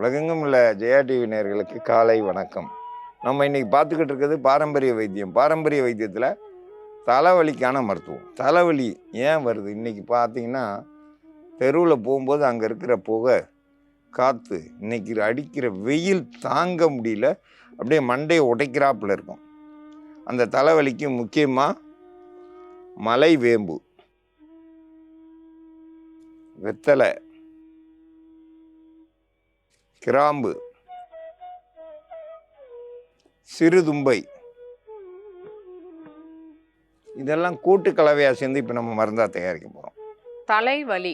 உலகெங்கும் உள்ள ஜெயா டிவி நேயர்களுக்கு காலை வணக்கம். நம்ம இன்னைக்கு பார்த்துக்கிட்டு இருக்கிறது பாரம்பரிய வைத்தியம். பாரம்பரிய வைத்தியத்தில் தலைவலிக்கான மருத்துவம். தலைவலி ஏன் வருது? இன்னைக்கு பார்த்தீங்கன்னா தெருவில் போகும்போது அங்கே இருக்கிற புகை, காற்று, இன்னைக்கு அடிக்கிற வெயில் தாங்க முடியல, அப்படியே மண்டையை உடைக்கிறாப்புல இருக்கும். அந்த தலைவலிக்கு முக்கியமாக மலை வேம்பு, வெத்தலை, கிராம்பு, சிறுதும்பை, இதெல்லாம் கூட்டு கலவையாக சேர்ந்து இப்போ நம்ம மருந்தாக தயாரிக்க போகிறோம். தலைவலி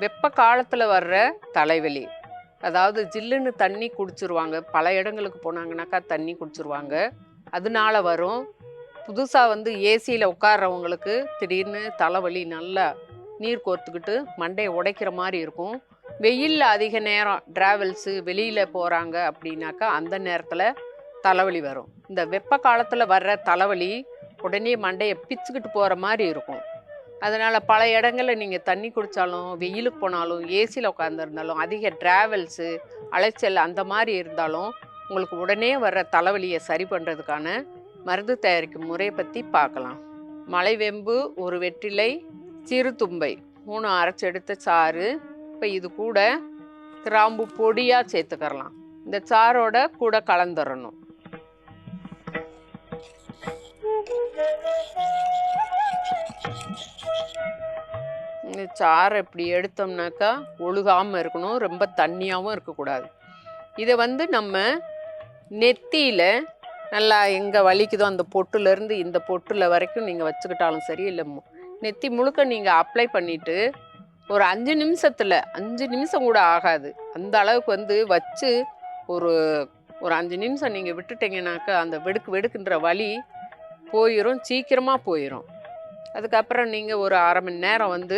வெப்ப காலத்தில் வர்ற தலைவலி, அதாவது ஜில்லுன்னு தண்ணி குடிச்சிருவாங்க. பல இடங்களுக்கு போனாங்கனாக்கா தண்ணி குடிச்சிருவாங்க, அதனால வரும். புதுசாக ஏசியில் உட்கார்றவங்களுக்கு திடீர்னு தலைவலி, நல்லா நீர் கோர்த்துக்கிட்டு மண்டையை உடைக்கிற மாதிரி இருக்கும். வெயிலில் அதிக நேரம் ட்ராவல்ஸு வெளியில் போகிறாங்க அப்படின்னாக்கா அந்த நேரத்தில் தலைவலி வரும். இந்த வெப்ப காலத்தில் வர்ற தலைவலி உடனே மண்டையை பிச்சுக்கிட்டு போகிற மாதிரி இருக்கும். அதனால் பல இடங்களில் நீங்கள் தண்ணி குடித்தாலும், வெயிலுக்கு போனாலும், ஏசியில் உட்காந்துருந்தாலும், அதிக ட்ராவல்ஸு அலைச்சல் அந்த மாதிரி இருந்தாலும் உங்களுக்கு உடனே வர்ற தலைவலியை சரி பண்ணுறதுக்கான மருந்து தயாரிக்கும் முறையை பற்றி பார்க்கலாம். மலைவேம்பு, ஒரு வெற்றிலை, சிறுதும்பை 3 அரைச்சி எடுத்த சாறு. இப்போ இது கூட கிராம்பு பொடியாக சேர்த்துக்கறலாம். இந்த சாரோட கூட கலந்துடணும். இந்த சாறை இப்படி எடுத்தோம்னாக்கா ஒழுகாமல் இருக்கணும், ரொம்ப தண்ணியாகவும் இருக்கக்கூடாது. இதை நம்ம நெத்தியில் நல்லா எங்கே வலிக்குதோ அந்த பொட்டுலேருந்து இந்த பொட்டில் வரைக்கும் நீங்கள் வச்சுக்கிட்டாலும் சரி, இல்லை நெத்தி முழுக்க நீங்கள் அப்ளை பண்ணிவிட்டு ஒரு 5 நிமிஷத்தில், 5 நிமிஷம் கூட ஆகாது, அந்த அளவுக்கு வச்சு ஒரு 5 நிமிஷம் நீங்கள் விட்டுட்டிங்கனாக்கா அந்த வெடுக்குன்ற வலி போயிடும், சீக்கிரமாக போயிடும். அதுக்கப்புறம் நீங்கள் ஒரு அரை மணி நேரம்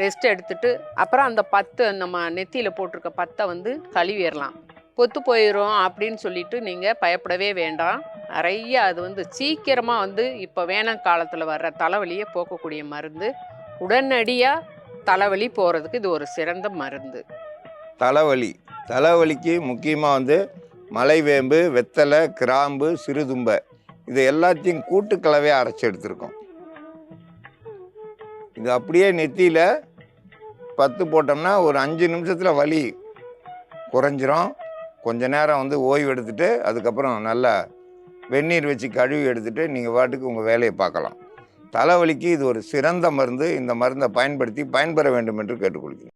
ரெஸ்ட் எடுத்துட்டு அப்புறம் அந்த பத்தை, நம்ம நெத்தியில் போட்டிருக்க பத்தை கழுவிடலாம். பொத்து போயிடும் அப்படின்னு சொல்லிட்டு நீங்கள் பயப்படவே வேண்டாம். நிறைய அது சீக்கிரமாக இப்போ வேனல் காலத்தில் வர்ற தலைவலியை போக்கக்கூடிய மருந்து. உடனடியாக தலைவலி போகிறதுக்கு இது ஒரு சிறந்த மருந்து. தலைவலிக்கு முக்கியமாக மலைவேம்பு, வெத்தலை, கிராம்பு, சிறுதும்பை, இது எல்லாத்தையும் கூட்டு கலவையாக அரைச்சி எடுத்துருக்கோம். இது அப்படியே நெத்தியில் 10 போட்டோம்னா ஒரு 5 நிமிஷத்தில் வலி குறைஞ்சிரும். கொஞ்ச நேரம் ஓய்வு எடுத்துகிட்டு அதுக்கப்புறம் நல்லா வெந்நீர் வச்சு கழுவி எடுத்துகிட்டு நீங்கள் பாட்டுக்கு உங்கள் வேலையை பார்க்கலாம். தலைவலிக்கு இது ஒரு சிறந்த மருந்து. இந்த மருந்தை பயன்படுத்தி பயன்பெற வேண்டும் என்று கேட்டுக்கொள்கிறேன்.